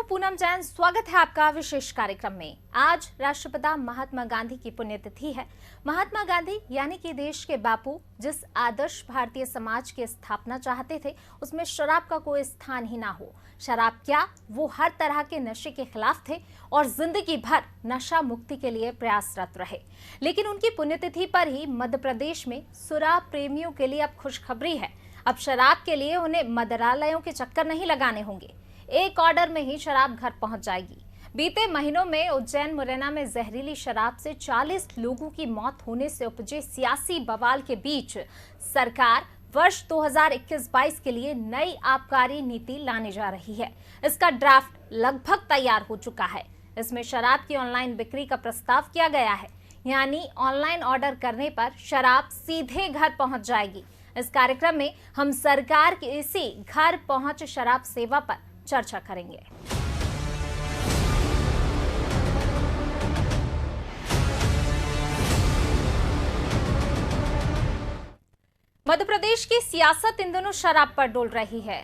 हूं पूनम जैन। स्वागत है आपका विशेष कार्यक्रम में। आज राष्ट्रपिता महात्मा गांधी की पुण्यतिथि है। महात्मा गांधी यानी कि देश के बापू जिस आदर्श भारतीय समाज की स्थापना चाहते थे, उसमें शराब का कोई स्थान ही ना हो। शराब क्या, वो हर तरह के नशे के खिलाफ थे और जिंदगी भर नशा मुक्ति के लिए प्रयासरत रहे। लेकिन उनकी पुण्यतिथि पर ही मध्य प्रदेश में शराब प्रेमियों के लिए अब खुशखबरी है। अब शराब के लिए उन्हें मदिरालयों के चक्कर नहीं लगाने होंगे, एक ऑर्डर में ही शराब घर पहुंच जाएगी। बीते महीनों में उज्जैन मुरैना में जहरीली शराब से 40 लोगों की मौत होने से उपजे सियासी बवाल के बीच सरकार वर्ष 2021-22 के लिए नई आबकारी नीति लाने जा रही है। इसका ड्राफ्ट लगभग तैयार हो चुका है। इसमें शराब की ऑनलाइन बिक्री का प्रस्ताव किया गया है, यानी ऑनलाइन ऑर्डर करने पर शराब सीधे घर पहुंच जाएगी। इस कार्यक्रम में हम सरकार की इसी घर पहुंच शराब सेवा पर चर्चा करेंगे। मध्य प्रदेश की सियासत इन दिनों शराब पर डोल रही है।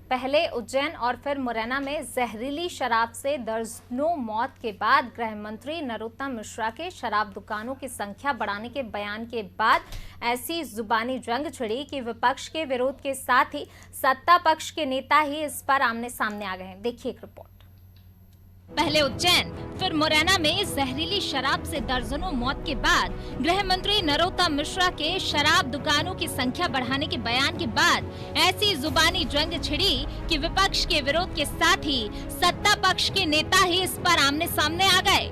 पहले उज्जैन और फिर मुरैना में जहरीली शराब से दर्जनों मौत के बाद गृह मंत्री नरोत्तम मिश्रा के शराब दुकानों की संख्या बढ़ाने के बयान के बाद ऐसी जुबानी जंग छिड़ी कि विपक्ष के विरोध के साथ ही सत्ता पक्ष के नेता ही इस पर आमने सामने आ गए हैं। देखिए एक रिपोर्ट। पहले उज्जैन फिर मुरैना में जहरीली शराब से दर्जनों मौत के बाद गृह मंत्री नरोत्तम मिश्रा के शराब दुकानों की संख्या बढ़ाने के बयान के बाद ऐसी जुबानी जंग छिड़ी कि विपक्ष के विरोध के साथ ही सत्ता पक्ष के नेता ही इस पर आमने सामने आ गए।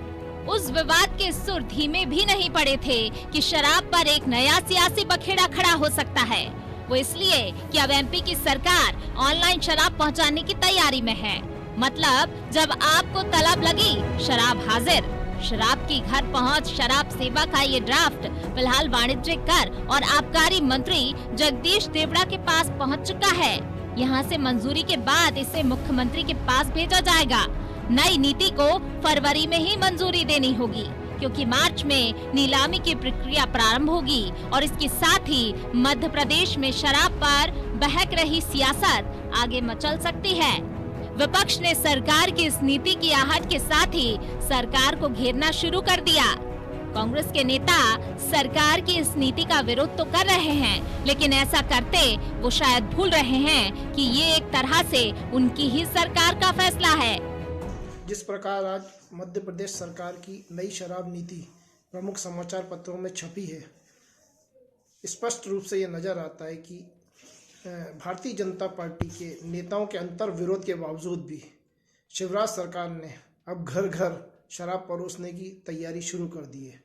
उस विवाद के सुर धीमे भी नहीं पड़े थे कि शराब पर एक नया सियासी बखेड़ा खड़ा हो सकता है। वो इसलिए कि अब एमपी की सरकार ऑनलाइन शराब पहुँचाने की तैयारी में है। मतलब जब आपको तलब लगी, शराब हाजिर। शराब की घर पहुंच शराब सेवा का ये ड्राफ्ट फिलहाल वाणिज्यिक कर और आबकारी मंत्री जगदीश देवड़ा के पास पहुंच चुका है। यहां से मंजूरी के बाद इसे मुख्यमंत्री के पास भेजा जाएगा। नई नीति को फरवरी में ही मंजूरी देनी होगी, क्योंकि मार्च में नीलामी की प्रक्रिया प्रारंभ होगी और इसके साथ ही मध्य प्रदेश में शराब पर बहक रही सियासत आगे मचल सकती है। विपक्ष ने सरकार की इस नीति की आहट के साथ ही सरकार को घेरना शुरू कर दिया। कांग्रेस के नेता सरकार की इस नीति का विरोध तो कर रहे हैं, लेकिन ऐसा करते वो शायद भूल रहे हैं कि ये एक तरह से उनकी ही सरकार का फैसला है। जिस प्रकार आज मध्य प्रदेश सरकार की नई शराब नीति प्रमुख समाचार पत्रों में छपी है, स्पष्ट रूप से ये नजर आता है कि भारतीय जनता पार्टी के नेताओं के अंतर विरोध के बावजूद भी शिवराज सरकार ने अब घर घर शराब परोसने की तैयारी शुरू कर दी है।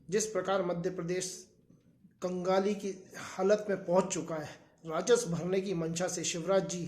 जिस प्रकार मध्य प्रदेश कंगाली की हालत में पहुंच चुका है, राजस्व भरने की मंशा से शिवराज जी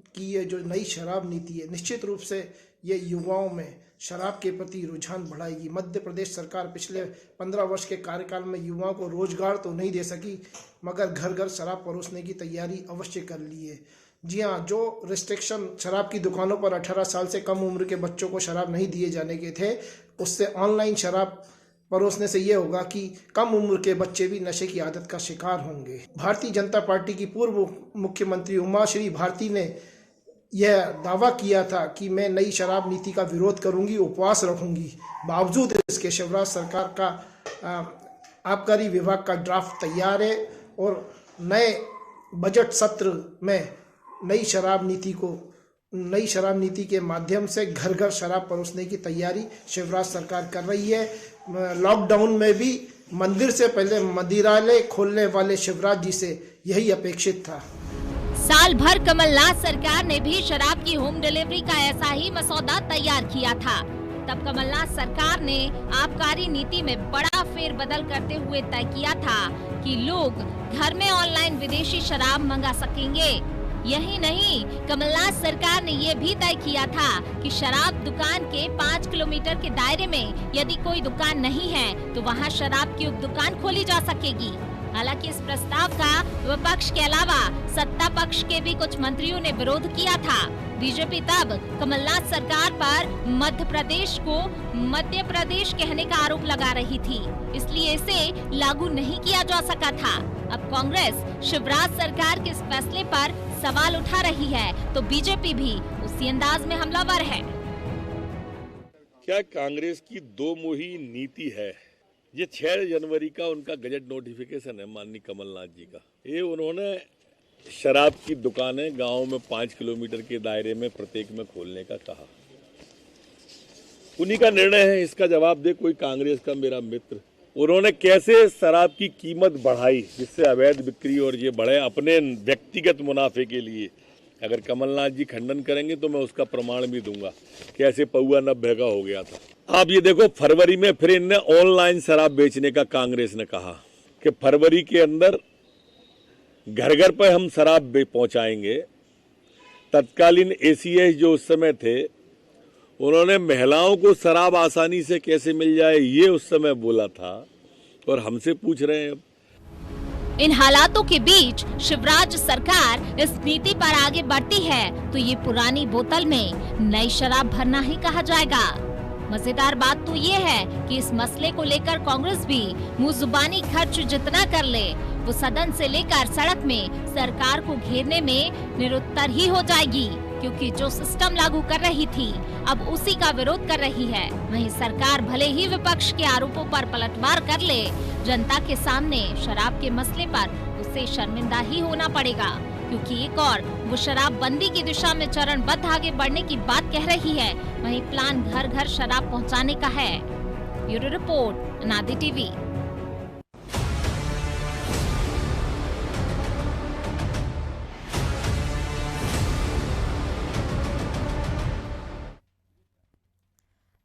की ये जो नई शराब नीति है, निश्चित रूप से ये युवाओं में शराब के प्रति रुझान बढ़ाएगी। मध्य प्रदेश सरकार पिछले 15 वर्ष के कार्यकाल में युवाओं को रोजगार तो नहीं दे सकी, मगर घर घर शराब परोसने की तैयारी अवश्य कर ली है। जी हाँ, जो रिस्ट्रिक्शन शराब की दुकानों पर 18 साल से कम उम्र के बच्चों को शराब नहीं दिए जाने के थे, उससे ऑनलाइन शराब परोसने से ये होगा कि कम उम्र के बच्चे भी नशे की आदत का शिकार होंगे। भारतीय जनता पार्टी की पूर्व मुख्यमंत्री उमाश्री भारती ने यह दावा किया था कि मैं नई शराब नीति का विरोध करूंगी, उपवास रखूंगी। बावजूद इसके शिवराज सरकार का आबकारी विभाग का ड्राफ्ट तैयार है और नए बजट सत्र में नई शराब नीति के माध्यम से घर घर शराब परोसने की तैयारी शिवराज सरकार कर रही है। लॉकडाउन में भी मंदिर से पहले मदिरालय खोलने वाले शिवराज जी से यही अपेक्षित था। साल भर कमलनाथ सरकार ने भी शराब की होम डिलीवरी का ऐसा ही मसौदा तैयार किया था। तब कमलनाथ सरकार ने आबकारी नीति में बड़ा फेरबदल करते हुए तय किया था कि लोग घर में ऑनलाइन विदेशी शराब मंगा सकेंगे। यही नहीं, कमलनाथ सरकार ने ये भी तय किया था कि शराब दुकान के 5 किलोमीटर के दायरे में यदि कोई दुकान नहीं है तो वहाँ शराब की उप दुकान खोली जा सकेगी। हालांकि इस प्रस्ताव का विपक्ष के अलावा सत्ता पक्ष के भी कुछ मंत्रियों ने विरोध किया था। बीजेपी तब कमलनाथ सरकार पर मध्य प्रदेश कहने का आरोप लगा रही थी, इसलिए इसे लागू नहीं किया जा सका था। अब कांग्रेस शिवराज सरकार के इस फैसले पर सवाल उठा रही है तो बीजेपी भी उसी अंदाज में हमलावर है। क्या कांग्रेस की दो मुही नीति है? ये 6 जनवरी का उनका गजट नोटिफिकेशन है माननीय कमलनाथ जी का। ये उन्होंने शराब की दुकानें गांव में 5 किलोमीटर के दायरे में प्रत्येक में खोलने का कहा। उन्हीं का निर्णय है, इसका जवाब दे कोई कांग्रेस का मेरा मित्र। उन्होंने कैसे शराब की कीमत बढ़ाई जिससे अवैध बिक्री और ये बढ़े अपने व्यक्तिगत मुनाफे के लिए। अगर कमलनाथ जी खंडन करेंगे तो मैं उसका प्रमाण भी दूंगा, कैसे पौआ 90 का हो गया था। आप ये देखो, फरवरी में फिर इनने ऑनलाइन शराब बेचने का कांग्रेस ने कहा कि फरवरी के अंदर घर घर पर हम शराब पहुंचाएंगे। तत्कालीन एसीएस जो उस समय थे, उन्होंने महिलाओं को शराब आसानी से कैसे मिल जाए ये उस समय बोला था, और हमसे पूछ रहे हैं अब। इन हालातों के बीच शिवराज सरकार इस नीति पर आगे बढ़ती है तो ये पुरानी बोतल में नई शराब भरना ही कहा जाएगा। मजेदार बात तो ये है कि इस मसले को लेकर कांग्रेस भी मुंह जुबानी खर्च जितना कर ले, वो सदन से लेकर सड़क में सरकार को घेरने में निरुत्तर ही हो जाएगी, क्योंकि जो सिस्टम लागू कर रही थी अब उसी का विरोध कर रही है। वहीं सरकार भले ही विपक्ष के आरोपों पर पलटवार कर ले, जनता के सामने शराब के मसले पर उसे शर्मिंदा ही होना पड़ेगा, क्योंकि एक और वो शराब बंदी की दिशा में चरणबद्ध आगे बढ़ने की बात कह रही है, वहीं प्लान घर घर शराब पहुंचाने का है। ब्यूरो रिपोर्ट, अनादि टीवी।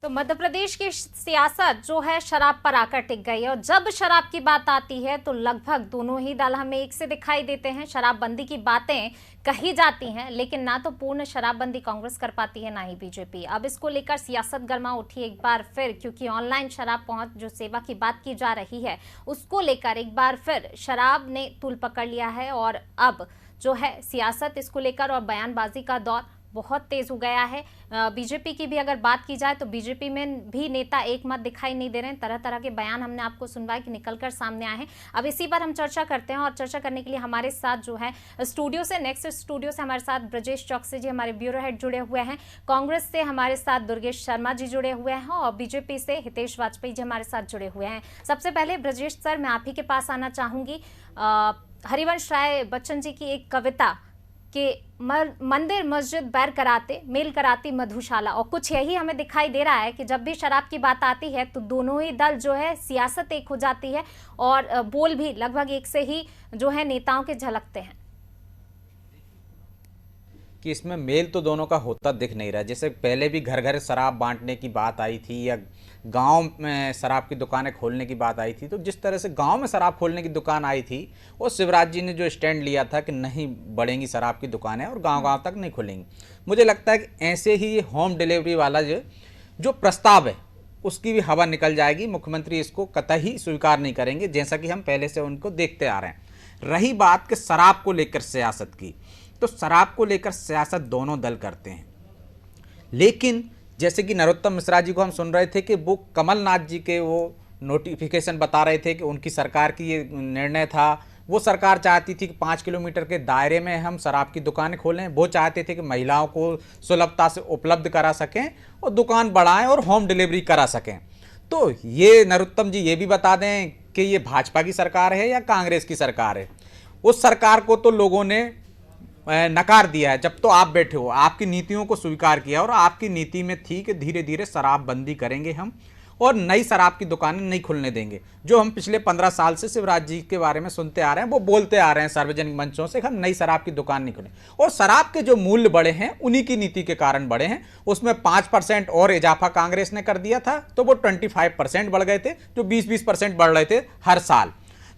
तो मध्य प्रदेश की सियासत जो है शराब पर आकर टिक गई है, और जब शराब की बात आती है तो लगभग दोनों ही दल हमें एक से दिखाई देते हैं। शराबबंदी की बातें कही जाती हैं, लेकिन ना तो पूर्ण शराबबंदी कांग्रेस कर पाती है, ना ही बीजेपी। अब इसको लेकर सियासत गर्मा उठी एक बार फिर, क्योंकि ऑनलाइन शराब पहुंच जो सेवा की बात की जा रही है उसको लेकर एक बार फिर शराब ने तूल पकड़ लिया है, और अब जो है सियासत इसको लेकर और बयानबाजी का दौर बहुत तेज हो गया है। बीजेपी की भी अगर बात की जाए तो बीजेपी में भी नेता एक मत दिखाई नहीं दे रहे हैं। तरह तरह के बयान हमने आपको सुनवाए कि निकलकर सामने आए हैं। अब इसी पर हम चर्चा करते हैं, और चर्चा करने के लिए हमारे साथ जो है स्टूडियो से, नेक्स्ट स्टूडियो से हमारे साथ ब्रजेश चौकसी जी हमारे ब्यूरो हेड जुड़े हुए हैं, कांग्रेस से हमारे साथ दुर्गेश शर्मा जी जुड़े हुए हैं, और बीजेपी से हितेश वाजपेयी जी हमारे साथ जुड़े हुए हैं। सबसे पहले ब्रजेश सर, मैं आप ही के पास आना चाहूंगी। हरिवंश राय बच्चन जी की एक कविता कि मंदिर मस्जिद बैर कराते मेल कराती मधुशाला, और कुछ यही हमें दिखाई दे रहा है कि जब भी शराब की बात आती है तो दोनों ही दल जो है सियासत एक हो जाती है, और बोल भी लगभग एक से ही जो है नेताओं के झलकते हैं कि इसमें मेल तो दोनों का होता दिख नहीं रहा। जैसे पहले भी घर घर शराब बांटने की बात आई थी, या गांव में शराब की दुकानें खोलने की बात आई थी, तो जिस तरह से गांव में शराब खोलने की दुकान आई थी, वो शिवराज जी ने जो स्टैंड लिया था कि नहीं बढ़ेंगी शराब की दुकानें और गांव-गांव तक नहीं खुलेंगी। मुझे लगता है कि ऐसे ही होम डिलीवरी वाला जो प्रस्ताव है उसकी भी हवा निकल जाएगी। मुख्यमंत्री इसको कतई स्वीकार नहीं करेंगे, जैसा कि हम पहले से उनको देखते आ रहे हैं। रही बात कि शराब को लेकर सियासत की, तो शराब को लेकर सियासत दोनों दल करते हैं, लेकिन जैसे कि नरोत्तम मिश्रा जी को हम सुन रहे थे कि वो कमलनाथ जी के वो नोटिफिकेशन बता रहे थे कि उनकी सरकार की ये निर्णय था। वो सरकार चाहती थी कि 5 किलोमीटर के दायरे में हम शराब की दुकानें खोलें। वो चाहते थे कि महिलाओं को सुलभता से उपलब्ध करा सकें और दुकान बढ़ाएं और होम डिलीवरी करा सकें। तो ये नरोत्तम जी ये भी बता दें कि ये भाजपा की सरकार है या कांग्रेस की सरकार है। उस सरकार को तो लोगों ने नकार दिया है जब तो आप बैठे हो, आपकी नीतियों को स्वीकार किया, और आपकी नीति में थी कि धीरे धीरे शराब बंदी करेंगे हम और नई शराब की दुकानें नहीं खुलने देंगे। जो हम पिछले 15 साल से शिवराज जी के बारे में सुनते आ रहे हैं, वो बोलते आ रहे हैं सार्वजनिक मंचों से कि हम नई शराब की दुकान नहीं खुलें, और शराब के जो मूल्य बढ़े हैं उन्हीं की नीति के कारण बढ़े हैं। उसमें 5% और इजाफा कांग्रेस ने कर दिया था, तो वो 25% बढ़ गए थे, जो 20-20% बढ़ रहे थे हर साल।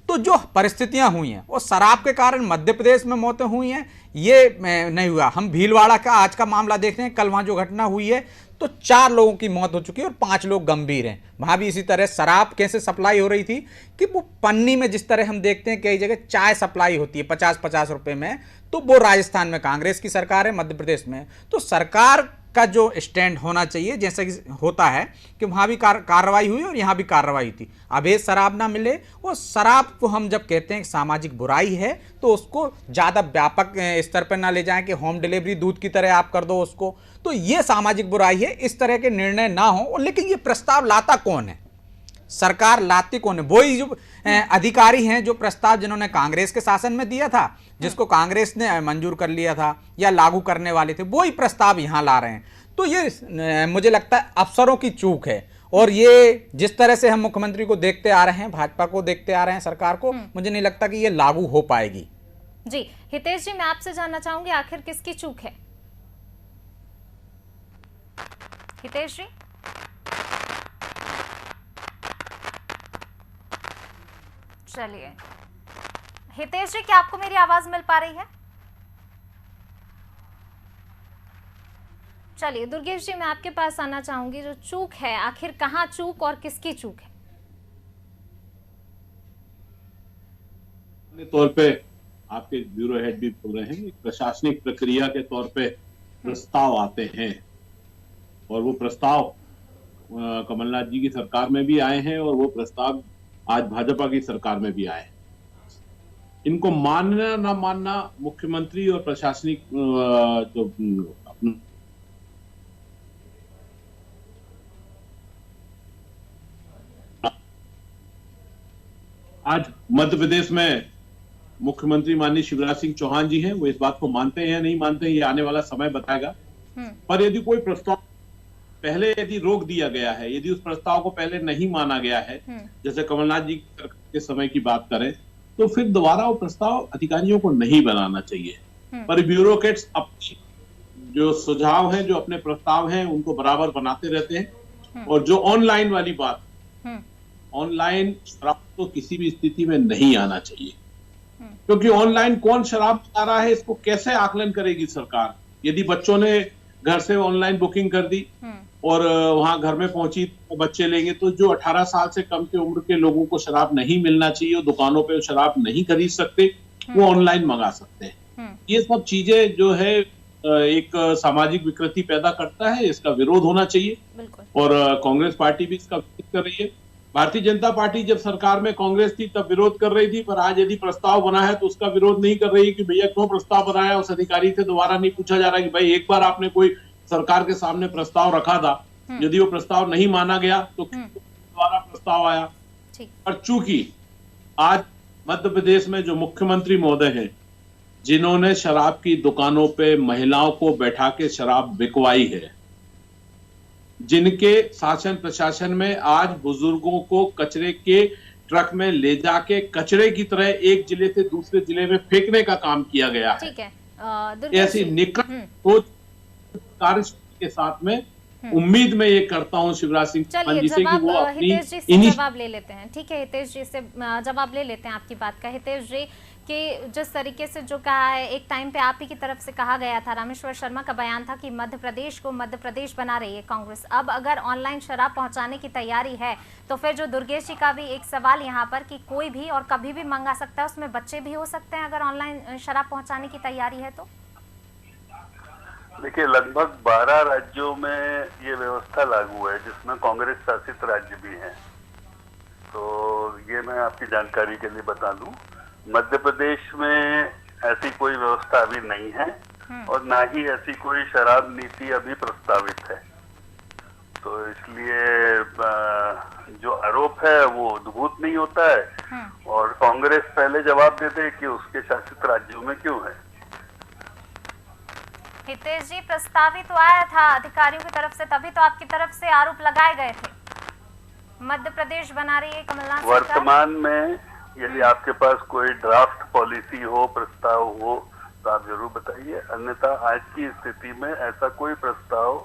तो जो परिस्थितियां हुई हैं वो शराब के कारण मध्य प्रदेश में मौतें हुई हैं, ये नहीं हुआ। हम भीलवाड़ा का आज का मामला देख रहे हैं, कल वहां जो घटना हुई है तो 4 लोगों की मौत हो चुकी है और 5 लोग गंभीर हैं। वहां भी इसी तरह शराब कैसे सप्लाई हो रही थी कि वो पन्नी में, जिस तरह हम देखते हैं कई जगह चाय सप्लाई होती है 50-50 रुपए में, तो वो राजस्थान में कांग्रेस की सरकार है, मध्य प्रदेश में तो सरकार का जो स्टैंड होना चाहिए, जैसा कि होता है कि वहाँ भी कार्रवाई हुई और यहाँ भी कार्रवाई थी। अवैध शराब ना मिले, वो शराब को हम जब कहते हैं सामाजिक बुराई है तो उसको ज़्यादा व्यापक स्तर पर ना ले जाएं कि होम डिलीवरी दूध की तरह आप कर दो उसको, तो ये सामाजिक बुराई है। इस तरह के निर्णय ना हो। लेकिन ये प्रस्ताव लाता कौन है? सरकार लाती कौन है? वही जो अधिकारी हैं जो प्रस्ताव जिन्होंने कांग्रेस के शासन में दिया था, जिसको कांग्रेस ने मंजूर कर लिया था या लागू करने वाले थे, वही प्रस्ताव यहां ला रहे हैं। तो ये मुझे लगता है अफसरों की चूक है। और ये जिस तरह से हम मुख्यमंत्री को देखते आ रहे हैं, भाजपा को देखते आ रहे हैं, सरकार को, मुझे नहीं लगता कि ये लागू हो पाएगी। जी हितेश जी, मैं आपसे जानना चाहूंगी आखिर किसकी चूक है? हितेश जी, चलिए हितेश जी, क्या आपको मेरी आवाज मिल पा रही है? चलिए दुर्गेश जी, मैं आपके पास आना चाहूंगी। जो चूक है, आखिर कहाँ चूक और किसकी चूक है? तौर पे आपके ब्यूरो हेड भी बोल रहे हैं, प्रशासनिक प्रक्रिया के तौर पे प्रस्ताव आते हैं और वो प्रस्ताव कमलनाथ जी की सरकार में भी आए हैं और वो प्रस्ताव आज भाजपा की सरकार में भी आए। इनको मानना ना मानना मुख्यमंत्री और प्रशासनिक जो आज मध्य प्रदेश में मुख्यमंत्री माननीय शिवराज सिंह चौहान जी हैं, वो इस बात को मानते हैं या नहीं मानते हैं, ये आने वाला समय बताएगा। पर यदि कोई प्रस्ताव पहले यदि रोक दिया गया है, यदि उस प्रस्ताव को पहले नहीं माना गया है, जैसे कमलनाथ जी के समय की बात करें, तो फिर दोबारा वो प्रस्ताव अधिकारियों को नहीं बनाना चाहिए। पर ब्यूरोक्रेट्स अपनी जो सुझाव हैं, जो अपने प्रस्ताव हैं, उनको बराबर बनाते रहते हैं। और जो ऑनलाइन वाली बात, ऑनलाइन शराब तो किसी भी स्थिति में नहीं आना चाहिए, क्योंकि ऑनलाइन कौन शराब बना रहा है इसको कैसे आकलन करेगी सरकार? यदि बच्चों ने घर से ऑनलाइन बुकिंग कर दी और वहां घर में पहुंची तो बच्चे लेंगे, तो जो 18 साल से कम की उम्र के लोगों को शराब नहीं मिलना चाहिए, वो दुकानों पे शराब नहीं खरीद सकते, वो ऑनलाइन मंगा सकते हैं। ये सब चीजें जो है एक सामाजिक विकृति पैदा करता है, इसका विरोध होना चाहिए और कांग्रेस पार्टी भी इसका विरोध कर रही है। भारतीय जनता पार्टी जब सरकार में कांग्रेस थी तब विरोध कर रही थी, पर आज यदि प्रस्ताव बना है तो उसका विरोध नहीं कर रही है कि भैया क्यों प्रस्ताव बनाया। उस अधिकारी से दोबारा नहीं पूछा जा रहा कि भाई एक बार आपने कोई सरकार के सामने प्रस्ताव रखा था, यदि वो प्रस्ताव नहीं माना गया तो दोबारा प्रस्ताव आया। और चूंकि आज मध्य प्रदेश में जो मुख्यमंत्री महोदय हैं, जिन्होंने शराब की दुकानों पे महिलाओं को बैठा के शराब बिकवाई है, जिनके शासन प्रशासन में आज बुजुर्गों को कचरे के ट्रक में ले जाके कचरे की तरह एक जिले से दूसरे जिले में फेंकने का काम किया गया है। ठीक है, ऐसी निकट सोच कार्यशक्ति के साथ में उम्मीद मैं ये करता हूँ शिवराज सिंह चौहान जी से कि वो अपनी जवाब ले लेते हैं। ठीक है, हितेश जी से जवाब ले लेते हैं आपकी बात का। हितेश जी, कि जिस तरीके से जो कहा है, एक टाइम पे आप ही की तरफ से कहा गया था, रामेश्वर शर्मा का बयान था कि मध्य प्रदेश को मध्य प्रदेश बना रही है कांग्रेस। अब अगर ऑनलाइन शराब पहुंचाने की तैयारी है तो फिर जो दुर्गेश जी का भी एक सवाल यहाँ पर कि कोई भी और कभी भी मंगा सकता है, उसमें बच्चे भी हो सकते हैं अगर ऑनलाइन शराब पहुंचाने की तैयारी है तो? देखिए, लगभग 12 राज्यों में ये व्यवस्था लागू है, जिसमें कांग्रेस शासित राज्य भी हैं। तो ये मैं आपकी जानकारी के लिए बता दूं, मध्य प्रदेश में ऐसी कोई व्यवस्था अभी नहीं है और ना ही ऐसी कोई शराब नीति अभी प्रस्तावित है। तो इसलिए जो आरोप है वो उद्भूत नहीं होता है और कांग्रेस पहले जवाब देते हैं कि उसके शासित राज्यों में क्यों है। हितेश जी, प्रस्तावित तो आया था अधिकारियों की तरफ से, तभी तो आपकी तरफ से आरोप लगाए गए थे। मध्य प्रदेश बना रही है कमलनाथ सरकार। वर्तमान में यदि आपके पास कोई ड्राफ्ट पॉलिसी हो, प्रस्ताव हो, तो आप जरूर बताइए, अन्यथा आज की स्थिति में ऐसा कोई प्रस्ताव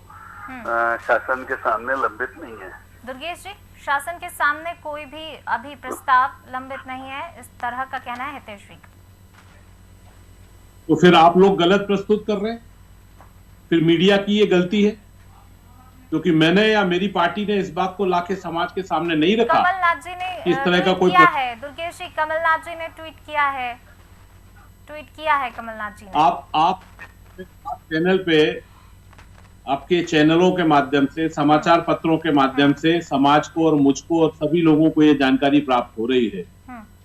शासन के सामने लंबित नहीं है। दुर्गेश जी, शासन के सामने कोई भी अभी प्रस्ताव लंबित नहीं है, इस तरह का कहना है हितेश जी। तो फिर आप लोग गलत प्रस्तुत कर रहे हैं, फिर मीडिया की ये गलती है, क्योंकि मैंने या मेरी पार्टी ने इस बात को लाके समाज के सामने नहीं रखा। कमलनाथ जी ने इस तरह का कोई किया है दुर्गेश जी, कमलनाथ जी ने ट्वीट किया है कमलनाथ जी ने। आप चैनल पे आपके चैनलों के माध्यम से, समाचार पत्रों के माध्यम से समाज को और मुझको और सभी लोगों को ये जानकारी प्राप्त हो रही है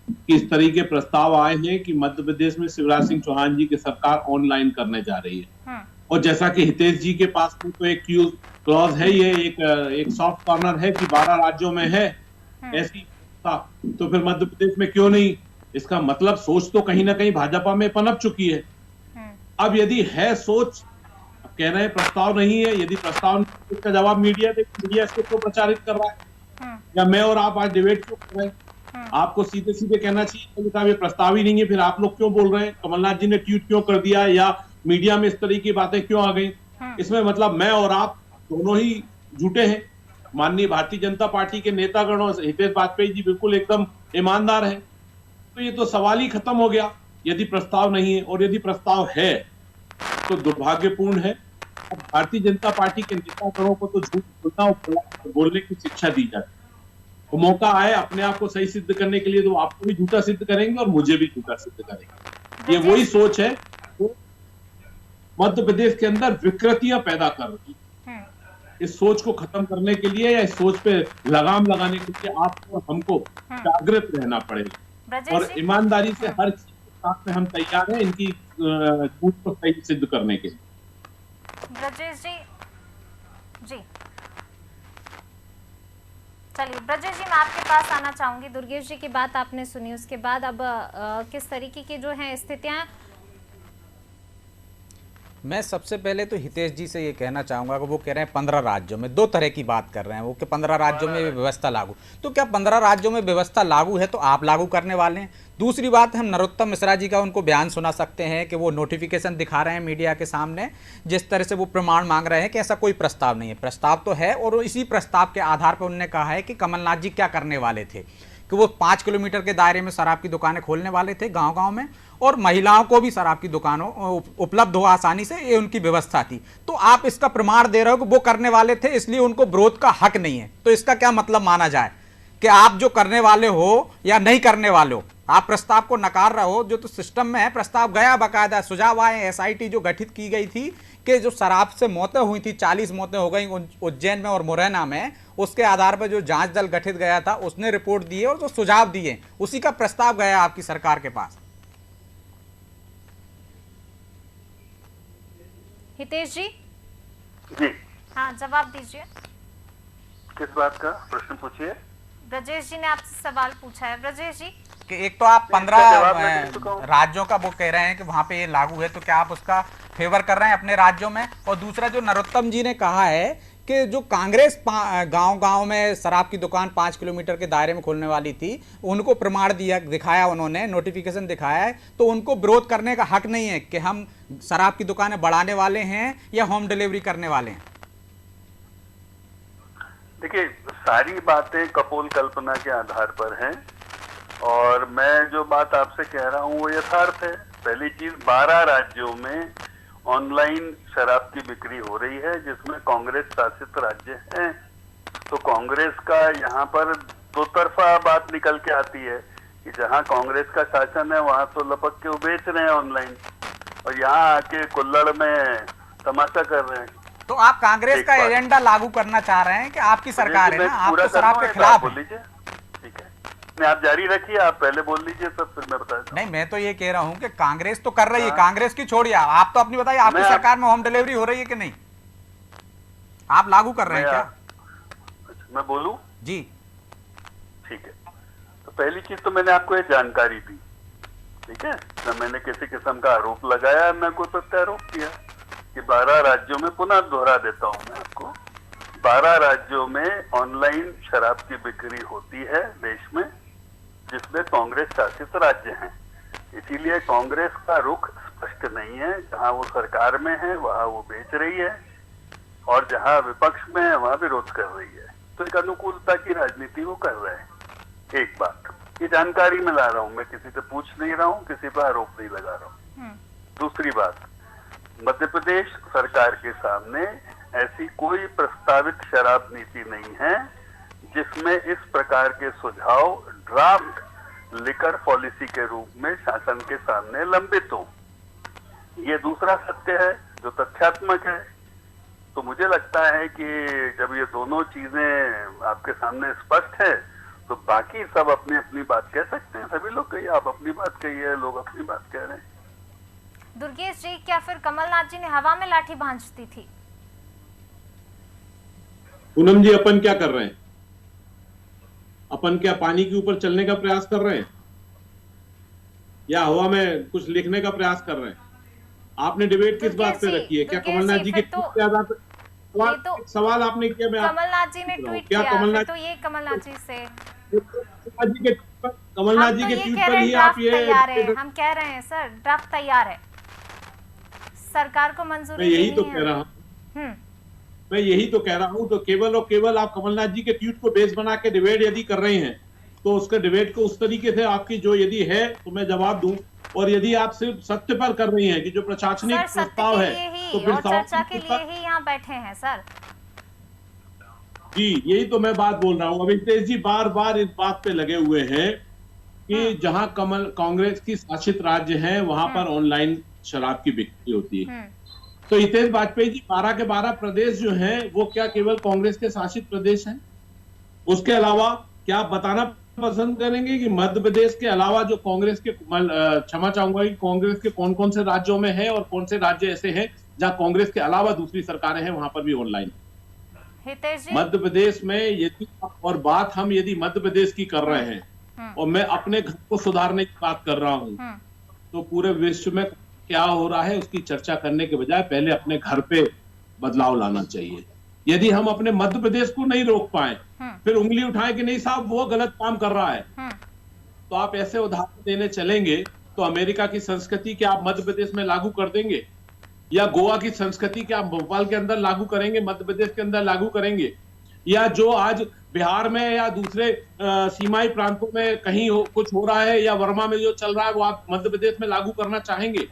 कि इस तरह के प्रस्ताव आए हैं कि मध्य प्रदेश में शिवराज सिंह चौहान जी की सरकार ऑनलाइन करने जा रही है। और जैसा कि हितेश जी के पास तो एक क्लॉज है, ये एक सॉफ्ट कॉर्नर है कि 12 राज्यों में है ऐसी, तो फिर मध्य प्रदेश में क्यों नहीं? इसका मतलब सोच तो कहीं ना कहीं भाजपा में पनप चुकी है। अब यदि है सोच, कह रहे हैं प्रस्ताव नहीं है, यदि प्रस्ताव नहीं, इसका जवाब मीडिया इसको क्यों प्रचारित कर रहा है? या मैं और आप आज डिबेट क्यों कर रहे हैं? आपको सीधे सीधे कहना चाहिए साहब ये प्रस्ताव ही नहीं है, फिर आप लोग क्यों बोल रहे हैं? कमलनाथ जी ने ट्वीट क्यों कर दिया या मीडिया में इस तरह की बातें क्यों आ गई? इसमें मतलब मैं और आप दोनों ही झूठे हैं। माननीय भारतीय जनता पार्टी के नेतागण और हितेश वाजपेयी जी बिल्कुल एकदम ईमानदार है। तो ये तो सवाल ही खत्म हो गया यदि प्रस्ताव नहीं है। और यदि प्रस्ताव है तो दुर्भाग्यपूर्ण है। अब भारतीय जनता पार्टी के नेतागणों को तो झूठ बोलने की शिक्षा दी जाती है। वो मौका आए अपने आप को सही सिद्ध करने के लिए तो आपको भी झूठा सिद्ध करेंगे और मुझे भी झूठा सिद्ध करेंगे। ये वही सोच है तो मध्य प्रदेश के अंदर विकृतियां पैदा कर रही है। इस सोच को खत्म करने के लिए या इस सोच पे लगाम लगाने के लिए आपको और हमको जागृत रहना पड़ेगा और ईमानदारी से हर चीज के साथ में हम तैयार हैं इनकी झूठ को सही सिद्ध करने के लिए। ब्रजेश जी चलिए ब्रजेश जी, मैं आपके पास आना चाहूंगी। दुर्गेश जी की बात आपने सुनी, उसके बाद अब किस तरीके की जो है स्थितियां? मैं सबसे पहले तो हितेश जी से ये कहना चाहूँगा कि वो कह रहे हैं 15 राज्यों में, दो तरह की बात कर रहे हैं वो कि 15 राज्यों में व्यवस्था लागू। तो क्या 15 राज्यों में व्यवस्था लागू है तो आप लागू करने वाले हैं? दूसरी बात, हम नरोत्तम मिश्रा जी का उनको बयान सुना सकते हैं कि वो नोटिफिकेशन दिखा रहे हैं मीडिया के सामने, जिस तरह से वो प्रमाण मांग रहे हैं कि ऐसा कोई प्रस्ताव नहीं है। प्रस्ताव तो है और इसी प्रस्ताव के आधार पर उन्होंने कहा है कि कमलनाथ जी क्या करने वाले थे कि वो 5 किलोमीटर के दायरे में शराब की दुकानें खोलने वाले थे गांव-गांव में, और महिलाओं को भी शराब की दुकानों उपलब्ध हो आसानी से, ये उनकी व्यवस्था थी। तो आप इसका प्रमाण दे रहे हो कि वो करने वाले थे इसलिए उनको विरोध का हक नहीं है। तो इसका क्या मतलब माना जाए कि आप जो करने वाले हो या नहीं करने वाले हो, आप प्रस्ताव को नकार रहे हो? जो तो सिस्टम में है, प्रस्ताव गया, बाकायदा सुझाव आए, एसआईटी जो गठित की गई थी कि जो शराब से मौतें हुई थी, 40 मौतें हो गई उज्जैन में और मुरैना में, उसके आधार पर जो जांच दल गठित गया था उसने रिपोर्ट दी है और जो सुझाव दिए उसी का प्रस्ताव गया आपकी सरकार के पास। हितेश जी जी हाँ, जवाब दीजिए। किस बात का प्रश्न पूछिए? ब्रजेश जी ने आपसे सवाल पूछा है। ब्रजेश जी, कि एक तो आप 15 जवाब मैं दे चुका हूं। राज्यों का वो कह रहे हैं कि वहां पे ये लागू है, तो क्या आप उसका फेवर कर रहे हैं अपने राज्यों में? और दूसरा, जो नरोत्तम जी ने कहा है कि जो कांग्रेस गांव-गांव में शराब की दुकान 5 किलोमीटर के दायरे में खोलने वाली थी, उनको प्रमाण दिखाया, उन्होंने नोटिफिकेशन दिखाया है, तो उनको विरोध करने का हक नहीं है कि हम शराब की दुकानें बढ़ाने वाले हैं या होम डिलीवरी करने वाले हैं? देखिए, सारी बातें कपोल कल्पना के आधार पर हैं और मैं जो बात आपसे कह रहा हूं वो यथार्थ है। पहली चीज, 12 राज्यों में ऑनलाइन शराब की बिक्री हो रही है जिसमें कांग्रेस शासित राज्य हैं। तो कांग्रेस का यहाँ पर दो तरफा बात निकल के आती है कि जहाँ कांग्रेस का शासन है वहां तो लपक के वो बेच रहे हैं ऑनलाइन और यहाँ आके कुल्लड़ में तमाशा कर रहे हैं। तो आप कांग्रेस का एजेंडा लागू करना चाह रहे हैं कि आपकी सरकार है ना, आप तो शराब के खिलाफ बोल लीजिए। ठीक है, नहीं आप जारी रखिए, आप पहले बोल लीजिए तब फिर मैं बताता। नहीं, मैं तो ये कह रहा हूं कि कांग्रेस तो कर रही है, कांग्रेस की छोड़िए, आप तो अपनी बताइए, आपकी सरकार में होम डिलीवरी हो रही है कि नहीं? आप लागू कर रहे हैं क्या? अच्छा, मैं बोलूं? जी ठीक है। तो पहली चीज तो मैंने आपको ये जानकारी दी, ठीक है न मैंने किसी किस्म का आरोप लगाया न कोई प्रत्यारोप किया कि 12 राज्यों में, पुनः दोहरा देता हूं मैं आपको, 12 राज्यों में ऑनलाइन शराब की बिक्री होती है देश में जिसमें कांग्रेस शासित राज्य हैं। इसीलिए कांग्रेस का रुख स्पष्ट नहीं है। जहां वो सरकार में है वहां वो बेच रही है और जहां विपक्ष में है वहां विरोध कर रही है। तो एक अनुकूलता की राजनीति वो कर रहे हैं। एक बात, ये जानकारी में ला रहा हूं, मैं किसी से पूछ नहीं रहा हूं, किसी पर आरोप नहीं लगा रहा हूं। दूसरी बात, मध्य प्रदेश सरकार के सामने ऐसी कोई प्रस्तावित शराब नीति नहीं है जिसमें इस प्रकार के सुझाव ड्राफ्ट लिकर पॉलिसी के रूप में शासन के सामने लंबित हो। ये दूसरा सत्य है जो तथ्यात्मक है तो मुझे लगता है कि जब ये दोनों चीजें आपके सामने स्पष्ट है तो बाकी सब अपनी अपनी बात कह सकते हैं। सभी लोग कहिए, आप अपनी बात कहिए, लोग अपनी बात कह रहे हैं। दुर्गेश जी, क्या फिर कमलनाथ जी ने हवा में लाठी भांजती थी? पूनम जी, अपन क्या कर रहे हैं? अपन क्या पानी के ऊपर चलने का प्रयास कर रहे हैं या हवा में कुछ लिखने का प्रयास कर रहे हैं? आपने डिबेट किस बात पे रखी है? क्या कमलनाथ जी के ट्वीट के आधार पर सवाल आपने किया? मैं कमलनाथ जी ने ट्वीट किया, कमलनाथ तो ये कमलनाथ जी से कमलनाथ जी के ट्वीट पर ही आप ये तैयार है। हम कह रहे हैं सर, ड्राफ्ट तैयार है, सरकार को मंजूरी मैं यही तो कह रहा हूँ, मैं यही तो कह रहा हूँ। तो केवल और केवल आप कमलनाथ जी के ट्वीट को बेस बना के डिबेट यदि कर रहे हैं तो उसका डिबेट को उस तरीके से आपकी जो यदि है तो मैं जवाब दूं, और यदि आप सिर्फ सत्य पर कर रही हैं कि जो प्रशासनिक प्रस्ताव है तो फिर चर्चा के लिए ही यहाँ बैठे हैं सर। जी, यही तो मैं बात बोल रहा हूँ। अभी तेज जी बार बार इस बात पे लगे हुए हैं कि जहां कांग्रेस की शासित राज्य है वहां पर ऑनलाइन शराब की बिक्री होती है। तो हितेश वाजपेयी जी, 12 के 12 प्रदेश जो हैं वो क्या केवल कांग्रेस के शासित प्रदेश हैं? उसके अलावा क्या आप बताना पसंद करेंगे कि मध्य प्रदेश के अलावा जो कांग्रेस के, क्षमा चाहूंगा कि कांग्रेस के कौन कौन से राज्यों में है और कौन से राज्य ऐसे हैं जहां कांग्रेस के अलावा दूसरी सरकारें हैं वहां पर भी ऑनलाइन? मध्य प्रदेश में यदि, और बात हम यदि मध्य प्रदेश की कर रहे हैं और मैं अपने घर को सुधारने की बात कर रहा हूं, तो पूरे विश्व में क्या हो रहा है उसकी चर्चा करने के बजाय पहले अपने घर पे बदलाव लाना चाहिए। यदि हम अपने मध्य प्रदेश को नहीं रोक पाए, फिर उंगली उठाएं कि नहीं साहब वो गलत काम कर रहा है, तो आप ऐसे उदाहरण देने चलेंगे तो अमेरिका की संस्कृति क्या आप मध्य प्रदेश में लागू कर देंगे? या गोवा की संस्कृति क्या आप भोपाल के अंदर लागू करेंगे, मध्य प्रदेश के अंदर लागू करेंगे? या जो आज बिहार में या दूसरे सीमाई प्रांतों में कहीं कुछ हो रहा है या वर्मा में जो चल रहा है वो आप मध्य प्रदेश में लागू करना चाहेंगे?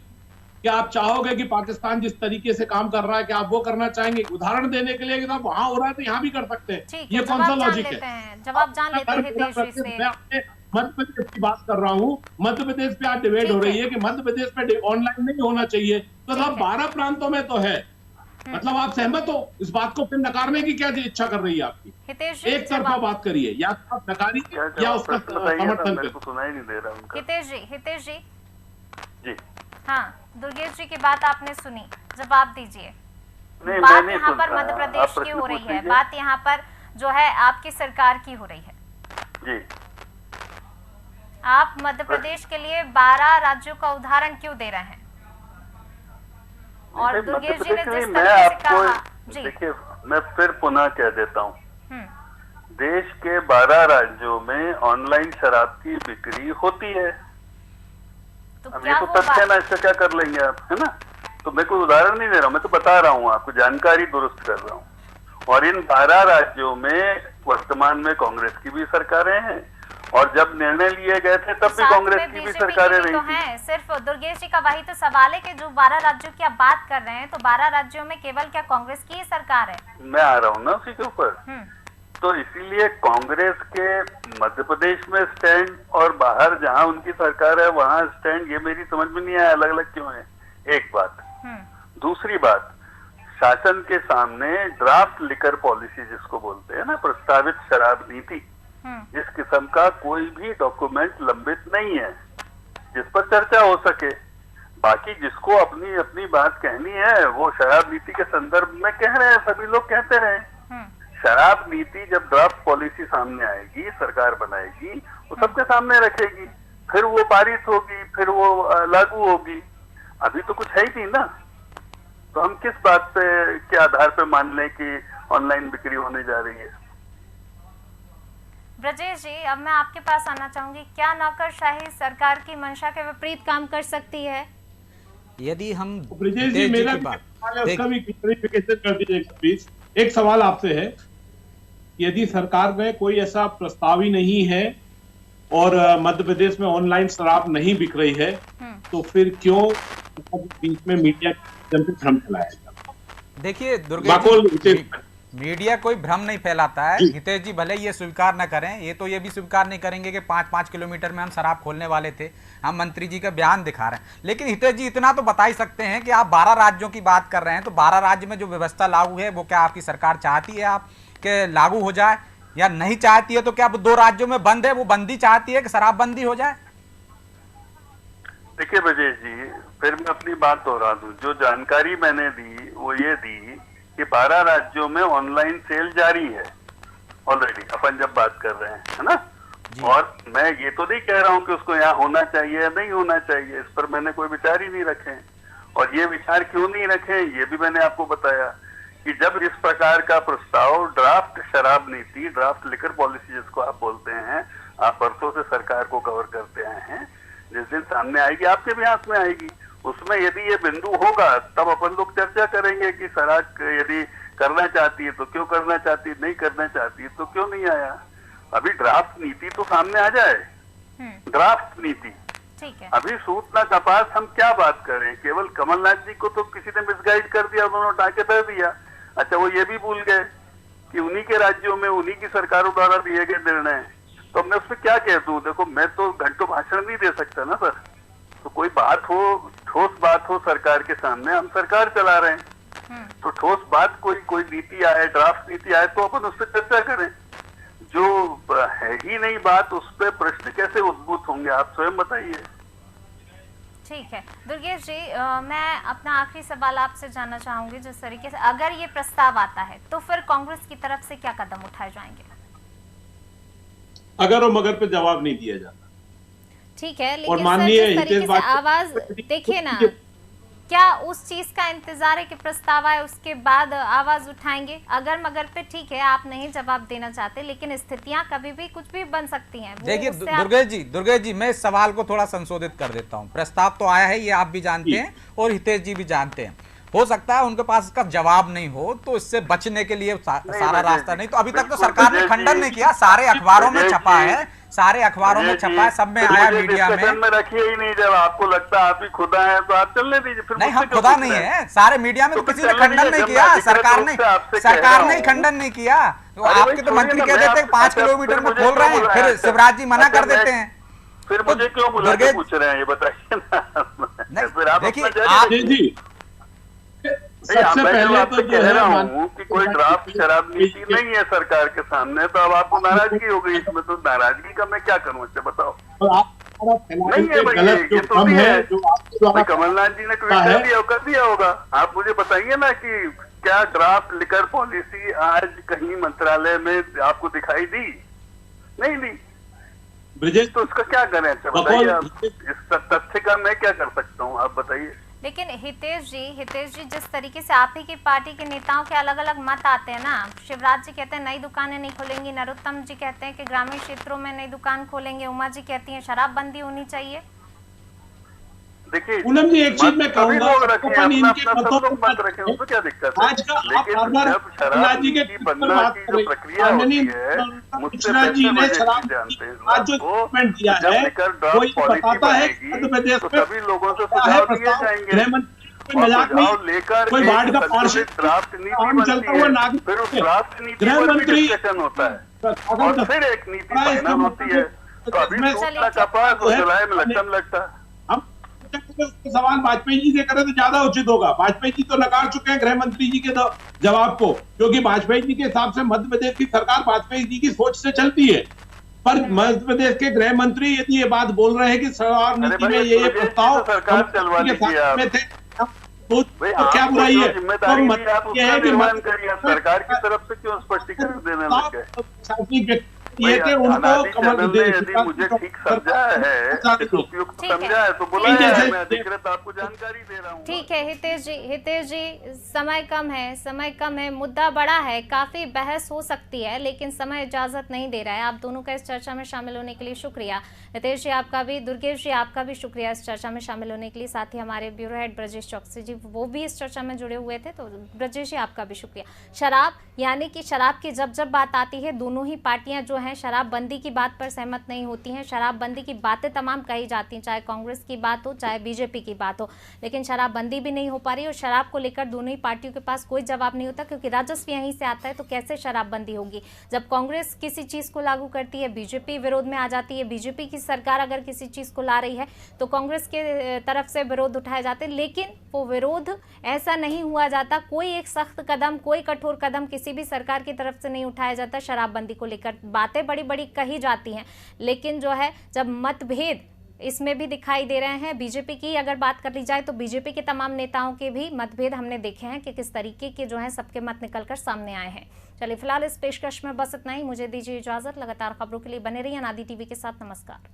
क्या आप चाहोगे कि पाकिस्तान जिस तरीके से काम कर रहा है क्या आप वो करना चाहेंगे? उदाहरण देने के लिए कि साहब वहां हो रहा है तो यहाँ भी कर सकते हैं। ये कौन सा लॉजिक है? जवाब जान लेते हैं हितेश जी से। मैं अपने मध्य प्रदेश की बात कर रहा हूँ। मध्य प्रदेश पे आज डिबेट हो रही है कि मध्य प्रदेश में ऑनलाइन नहीं होना चाहिए, तो साहब 12 प्रांतों में तो है। मतलब आप सहमत हो इस बात को फिर नकारने की क्या इच्छा कर रही है आपकी? एक तरफा बात करिए, या आप नकारी या उसका समर्थन करें। सुनाई नहीं दे रहा उनका। हितेश जी जी, हाँ, दुर्गेश जी की बात आपने सुनी, जवाब दीजिए। बात यहाँ पर मध्य प्रदेश की हो रही है, बात यहाँ पर जो है आपकी सरकार की हो रही है। जी, आप मध्य प्रदेश के लिए 12 राज्यों का उदाहरण क्यों दे रहे हैं? और दुर्गेश जी ने जिस तरीके से कहा, जी देखिए मैं फिर पुनः कह देता हूँ, देश के 12 राज्यों में ऑनलाइन शराब की बिक्री होती है। तो अब ये तो तथ्य है ना, इसका क्या कर लेंगे आप, है ना? तो मैं कोई उदाहरण नहीं दे रहा हूँ, मैं तो बता रहा हूँ आपको, जानकारी दुरुस्त कर रहा हूँ। और इन 12 राज्यों में वर्तमान में कांग्रेस की भी सरकारें हैं और जब निर्णय लिए गए थे तब भी कांग्रेस की भी सरकारें रही थी। सिर्फ दुर्गेश जी का वही तो सवाल है कि जो 12 राज्यों की आप बात कर रहे हैं, तो 12 राज्यों में केवल क्या कांग्रेस की ही सरकार है? मैं आ रहा हूँ ना उसी के ऊपर। तो इसीलिए कांग्रेस के मध्य प्रदेश में स्टैंड और बाहर जहां उनकी सरकार है वहां स्टैंड, ये मेरी समझ में नहीं आया अलग अलग क्यों है। एक बात। दूसरी बात, शासन के सामने ड्राफ्ट लिकर पॉलिसी जिसको बोलते हैं ना, प्रस्तावित शराब नीति, इस किस्म का कोई भी डॉक्यूमेंट लंबित नहीं है जिस पर चर्चा हो सके। बाकी जिसको अपनी अपनी बात कहनी है वो शराब नीति के संदर्भ में कह रहे हैं, सभी लोग कहते रहे। शराब नीति जब ड्राफ्ट पॉलिसी सामने आएगी, सरकार बनाएगी, वो सबके सामने रखेगी, फिर वो पारित होगी, फिर वो लागू होगी। अभी तो कुछ है ही नहीं ना, तो हम किस बात पे के आधार पे मान लें कि ऑनलाइन बिक्री होने जा रही है? ब्रजेश जी, अब मैं आपके पास आना चाहूंगी, क्या नौकरशाही सरकार की मंशा के विपरीत काम कर सकती है? यदि हम ब्रजेश जी, मेरा उसका भी क्लैरिफिकेशन कर दीजिए प्लीज। एक सवाल आपसे है, यदि सरकार में कोई ऐसा प्रस्ताव ही नहीं है और मध्य प्रदेश में ऑनलाइन शराब नहीं बिक रही है, तो फिर क्यों बीच में मीडिया के भ्रम चलाया? देखिए दुर्गेश मीडिया कोई भ्रम नहीं फैलाता है। हितेश जी भले ये स्वीकार न करें, ये तो ये भी स्वीकार नहीं करेंगे कि 5-5 किलोमीटर में हम शराब खोलने वाले थे, हम मंत्री जी का बयान दिखा रहे हैं। लेकिन हितेश जी इतना तो बता ही सकते हैं कि आप 12 राज्यों की बात कर रहे हैं, तो 12 राज्य में जो व्यवस्था लागू है वो क्या आपकी सरकार चाहती है आप कि लागू हो जाए, या नहीं चाहती है? तो क्या 2 राज्यों में बंद है, वो बंदी चाहती है कि शराबबंदी हो जाए? देखिए ब्रजेश जी, फिर मैं अपनी बात दोहरा दूं। जो जानकारी मैंने दी वो ये दी कि 12 राज्यों में ऑनलाइन सेल जारी है ऑलरेडी, अपन जब बात कर रहे हैं, है ना। और मैं ये तो नहीं कह रहा हूं कि उसको यहाँ होना चाहिए या नहीं होना चाहिए, इस पर मैंने कोई विचार ही नहीं रखे। और ये विचार क्यों नहीं रखे ये भी मैंने आपको बताया कि जब इस प्रकार का प्रस्ताव ड्राफ्ट शराब नीति, ड्राफ्ट लिकर पॉलिसी जिसको आप बोलते हैं, आप बरसों से सरकार को कवर करते आए हैं, जिस दिन सामने आएगी आपके भी हाथ में आएगी, उसमें यदि ये बिंदु होगा तब अपन लोग चर्चा करेंगे कि सरकार यदि करना चाहती है तो क्यों करना चाहती है, नहीं करना चाहती है तो क्यों नहीं आया। अभी ड्राफ्ट नीति तो सामने आ जाए, ड्राफ्ट नीति। ठीक है। अभी सूत ना कपास हम क्या बात करें, केवल कमलनाथ जी को तो किसी ने मिसगाइड कर दिया, उन्होंने उठा के दे दिया। अच्छा, वो ये भी भूल गए कि उन्हीं के राज्यों में उन्हीं की सरकारों द्वारा दिए गए निर्णय, तो मैं उसमें क्या कह दूं। देखो, मैं तो घंटों भाषण नहीं दे सकता ना सर, तो कोई बात हो, ठोस बात हो सरकार के सामने, हम सरकार चला रहे हैं, तो ठोस बात कोई नीति आए, ड्राफ्ट नीति आए तो अपन उस पर चर्चा करें। जो है ही नहीं बात, उस पर प्रश्न कैसे उद्भूत होंगे, आप स्वयं बताइए। ठीक है दुर्गेश जी, मैं अपना आखिरी सवाल आपसे जानना चाहूंगी। जिस तरीके से अगर ये प्रस्ताव आता है तो फिर कांग्रेस की तरफ से क्या कदम उठाए जाएंगे? अगर और मगर पे जवाब नहीं दिया जाता। ठीक है, लेकिन और माननीय जिस तरीके से आवाज देखिए ना, क्या उस चीज का इंतजार है कि प्रस्ताव आए उसके बाद आवाज उठाएंगे? अगर मगर पे ठीक है, आप नहीं जवाब देना चाहते, लेकिन स्थितियां कभी भी कुछ भी बन सकती हैं। देखिए दुर्गेश जी मैं इस सवाल को थोड़ा संशोधित कर देता हूं। प्रस्ताव तो आया है, ये आप भी जानते हैं और हितेश जी भी जानते हैं। हो सकता है उनके पास इसका जवाब नहीं हो, तो इससे बचने के लिए सारा रास्ता नहीं, तो अभी तक तो सरकार ने खंडन नहीं किया, सारे अखबारों में छपा है, सारे अखबारों में छपा है, सब में आया, मीडिया में रखिए ही नहीं। जब आपको लगता है आप ही खुदा है तो आप चलने दीजिए। फिर नहीं, हम खुदा नहीं है, सारे मीडिया में तो किसी ने खंडन नहीं किया, सरकार ने खंडन नहीं किया। आपके तो मंत्री कह देते हैं 5 किलोमीटर में खोल रहे हैं, फिर शिवराज जी मना कर देते हैं। फिर मुझे क्यों बुला के पूछ रहे हैं ये बताइए ना। देखिए सबसे पहले तो कह रहा हूँ कि कोई ड्राफ्ट शराब नीति नहीं है सरकार के सामने, तो अब आपको नाराजगी हो गई इसमें, तो नाराजगी का मैं क्या करूँ इससे बताओ। नहीं है भाई, ये तो नहीं है। कमलनाथ जी ने ट्वीट कर दिया होगा। आप मुझे बताइए ना कि क्या ड्राफ्ट लिकर पॉलिसी आज कहीं मंत्रालय में आपको दिखाई दी? नहीं दी। ब्रिजेश, तो उसका क्या करें? अच्छा बताइए, इस तथ्य का मैं क्या कर सकता हूँ, आप बताइए। लेकिन हितेश जी जिस तरीके से आप ही की पार्टी के नेताओं के अलग अलग मत आते हैं ना, शिवराज जी कहते हैं नई दुकानें नहीं खोलेंगी, नरोत्तम जी कहते हैं कि ग्रामीण क्षेत्रों में नई दुकान खोलेंगे, उमा जी कहती हैं शराबबंदी होनी चाहिए। देखिए पूनम जी, एक चीज मैं कहूंगा, अपन इनके मतों पर मत रखें, उसमें क्या दिक्कत है? आज का लेकिन जब शराब की बनना की जो प्रक्रिया होती है, मुझसे ने शराब जानते हैं, आज जो स्टेटमेंट दिया है वो ये बताता है कि मध्य प्रदेश में सभी लोगों से सुझाव दिए जाएंगे, मजाक नहीं लेकर कोई बाढ़ का पार्षद ड्राफ्ट नीति बनती है, फिर उस ड्राफ्ट नीति पर भी डिस्कशन होता है और फिर एक नीति फाइनल होती है। तो अभी सूखा कपास और जुलाई में लक्षण लगता है। सवाल वाजपेयी जी से करें तो ज्यादा उचित होगा। वाजपेयी जी तो नकार चुके हैं गृह मंत्री जी के जवाब को, क्योंकि वाजपेयी जी के हिसाब से मध्य प्रदेश की सरकार वाजपेयी जी की सोच से चलती है। पर मध्य प्रदेश के गृह मंत्री यदि ये बात बोल रहे हैं कि शराब नीति में ये प्रस्ताव सरकार चलवा में थे, तो क्या बुराई है? तो यह है कि सरकार की तरफ से क्यों स्पष्टीकरण देने लग गए? ये कि उनको यदि मुझे ठीक समझा है, उपयुक्त समझा है तो बुलाया है, मैं अधिकृत आपको जानकारी दे रहा हूँ। ठीक है हितेश जी समय कम है, मुद्दा बड़ा है, काफी बहस हो सकती है, लेकिन समय इजाजत नहीं दे रहा है। आप दोनों का इस चर्चा में शामिल होने के लिए शुक्रिया। हितेश जी आपका भी, दुर्गेश जी आपका भी शुक्रिया इस चर्चा में शामिल होने के लिए। साथ ही हमारे ब्यूरो हेड ब्रजेश चौकसी जी, वो भी इस चर्चा में जुड़े हुए थे, तो ब्रजेश जी आपका भी शुक्रिया। शराब यानी कि शराब की जब बात आती है, दोनों ही पार्टियां जो है हैं, शराबबंदी की बात पर सहमत नहीं होती हैं। शराबबंदी की बातें तमाम कही जाती हैं, चाहे कांग्रेस की बात हो चाहे बीजेपी की बात हो, लेकिन शराबबंदी भी नहीं हो पा रही और शराब को लेकर दोनों ही पार्टियों के पास कोई जवाब नहीं होता, क्योंकि राजस्व यहीं से आता है। तो कैसे शराबबंदी होगी? जब कांग्रेस किसी चीज को लागू करती है, बीजेपी विरोध में आ जाती है। बीजेपी की सरकार अगर किसी चीज को ला रही है तो कांग्रेस के तरफ से विरोध उठाए जाते हैं, लेकिन वो विरोध ऐसा नहीं हुआ जाता। कोई एक सख्त कदम, कोई कठोर कदम किसी भी सरकार की तरफ से नहीं उठाया जाता। शराबबंदी को लेकर बातें बड़ी बड़ी कही जाती हैं, लेकिन जो है जब मतभेद इसमें भी दिखाई दे रहे हैं। बीजेपी की अगर बात कर ली जाए तो बीजेपी के तमाम नेताओं के भी मतभेद हमने देखे हैं कि किस तरीके के जो है सबके मत निकलकर सामने आए हैं। चलिए फिलहाल इस पेशकश में बस इतना ही। मुझे दीजिए इजाजत। लगातार खबरों के लिए बने रहिए अनादि टीवी के साथ। नमस्कार।